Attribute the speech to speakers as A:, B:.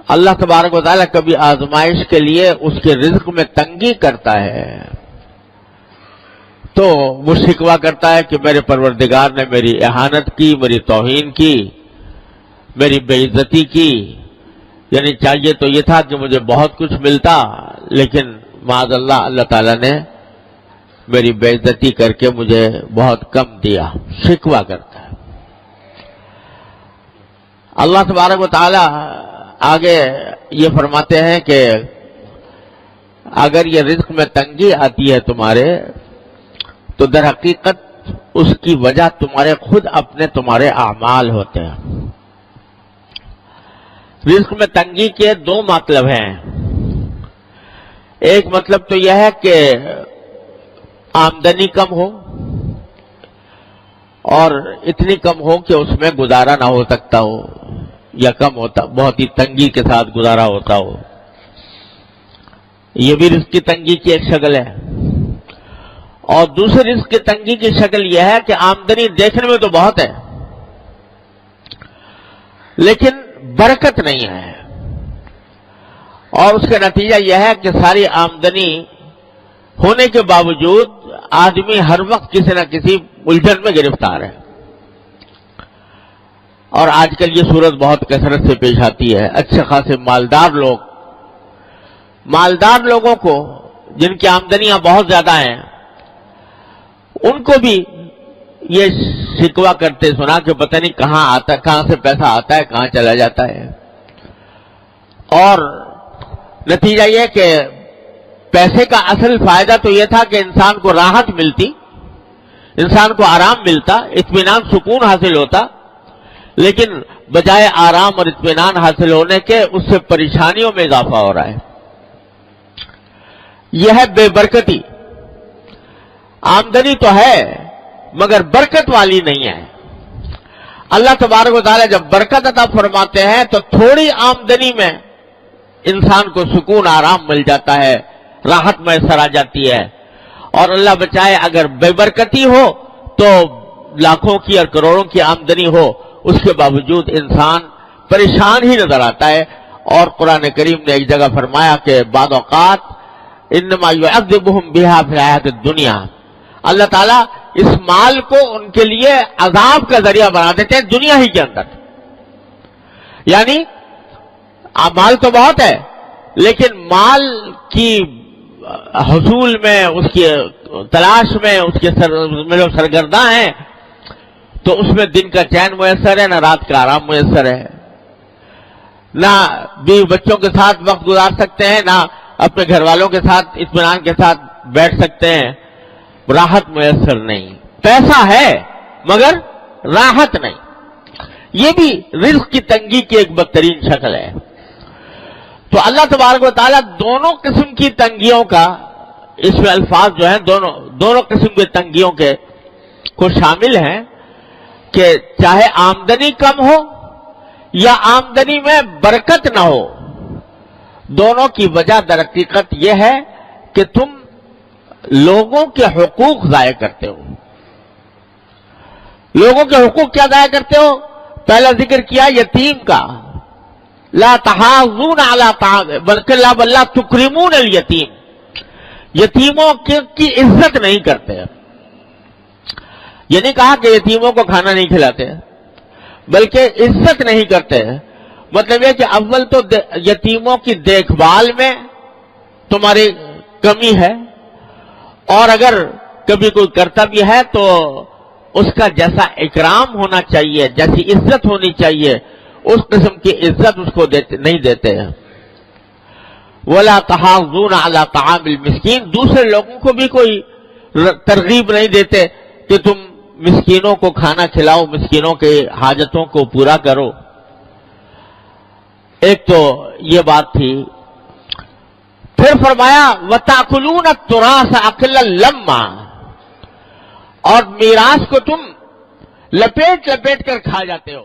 A: اللہ تبارک و تعالیٰ کبھی آزمائش کے لیے اس کے رزق میں تنگی کرتا ہے تو وہ شکوہ کرتا ہے کہ میرے پروردگار نے میری اہانت کی، میری توہین کی، میری بے عزتی کی، یعنی چاہیے تو یہ تھا کہ مجھے بہت کچھ ملتا، لیکن معاذ اللہ اللہ تعالیٰ نے میری بے عزتی کر کے مجھے بہت کم دیا، شکوہ کرتا ہے۔ اللہ تبارک و تعالیٰ آگے یہ فرماتے ہیں کہ اگر یہ رزق میں تنگی آتی ہے تمہارے تو در حقیقت اس کی وجہ تمہارے خود اپنے تمہارے اعمال ہوتے ہیں۔ رزق میں تنگی کے دو مطلب ہیں۔ ایک مطلب تو یہ ہے کہ آمدنی کم ہو اور اتنی کم ہو کہ اس میں گزارا نہ ہو سکتا ہو، یا کم ہوتا بہت ہی تنگی کے ساتھ گزارا ہوتا ہو، یہ بھی رزق کی تنگی کی ایک شکل ہے۔ اور دوسری رزق کی تنگی کی شکل یہ ہے کہ آمدنی دیکھنے میں تو بہت ہے لیکن برکت نہیں ہے، اور اس کا نتیجہ یہ ہے کہ ساری آمدنی ہونے کے باوجود آدمی ہر وقت کسی نہ کسی الجھن میں گرفتار ہے۔ اور آج کل یہ صورت بہت کثرت سے پیش آتی ہے۔ اچھے خاصے مالدار لوگوں کو جن کی آمدنیاں بہت زیادہ ہیں، ان کو بھی یہ شکوہ کرتے سنا کہ پتہ نہیں کہاں سے پیسہ آتا ہے، کہاں چلا جاتا ہے۔ اور نتیجہ یہ کہ پیسے کا اصل فائدہ تو یہ تھا کہ انسان کو راحت ملتی، انسان کو آرام ملتا، اطمینان سکون حاصل ہوتا، لیکن بجائے آرام اور اطمینان حاصل ہونے کے اس سے پریشانیوں میں اضافہ ہو رہا ہے۔ یہ ہے بے برکتی۔ آمدنی تو ہے مگر برکت والی نہیں ہے۔ اللہ تبارک و تعالیٰ جب برکت عطا فرماتے ہیں تو تھوڑی آمدنی میں انسان کو سکون آرام مل جاتا ہے، راحت میسر آ جاتی ہے۔ اور اللہ بچائے اگر بے برکتی ہو تو لاکھوں کی اور کروڑوں کی آمدنی ہو، اس کے باوجود انسان پریشان ہی نظر آتا ہے۔ اور قرآن کریم نے ایک جگہ فرمایا کہ بعض اوقات انما یعذبہم بہا فی الحیاۃ الدنیا، اللہ تعالیٰ اس مال کو ان کے لیے عذاب کا ذریعہ بنا دیتے ہیں دنیا ہی کے اندر۔ یعنی مال تو بہت ہے لیکن مال کی حصول میں، اس کی تلاش میں، اس کے جو سرگرداں ہیں تو اس میں دن کا چین میسر ہے، نہ رات کا آرام میسر ہے، نہ بیوی بچوں کے ساتھ وقت گزار سکتے ہیں، نہ اپنے گھر والوں کے ساتھ اطمینان کے ساتھ بیٹھ سکتے ہیں، راحت میسر نہیں۔ پیسہ ہے مگر راحت نہیں۔ یہ بھی رزق کی تنگی کی ایک بدترین شکل ہے۔ تو اللہ تبارک و تعالیٰ دونوں قسم کی تنگیوں کا، اس میں الفاظ جو ہیں دونوں قسم کی تنگیوں کے کو شامل ہیں کہ چاہے آمدنی کم ہو یا آمدنی میں برکت نہ ہو، دونوں کی وجہ در حقیقت یہ ہے کہ تم لوگوں کے حقوق ضائع کرتے ہو۔ لوگوں کے حقوق کیا ضائع کرتے ہو؟ پہلا ذکر کیا یتیم کا، لا تحاضون علی طعام بلکہ لا تکرمون الیتیم، یتیموں کی عزت نہیں کرتے۔ یہ نہیں کہا کہ یتیموں کو کھانا نہیں کھلاتے، بلکہ عزت نہیں کرتے۔ مطلب یہ کہ اول تو یتیموں کی دیکھ بھال میں تمہاری کمی ہے، اور اگر کبھی کوئی کرتا بھی ہے تو اس کا جیسا اکرام ہونا چاہیے، جیسی عزت ہونی چاہیے، اس قسم کی عزت اس کو نہیں دیتے ہیں۔ وَلَا تَحَاضُّونَ عَلَىٰ طَعَامِ الْمِسْكِينِ، دوسرے لوگوں کو بھی کوئی ترغیب نہیں دیتے کہ تم مسکینوں کو کھانا کھلاؤ، مسکینوں کے حاجتوں کو پورا کرو۔ ایک تو یہ بات تھی۔ پھر فرمایا وَتَأْكُلُونَ التُّرَاثَ أَكْلًا لَمًّا، اور میراث کو تم لپیٹ کر کھا جاتے ہو۔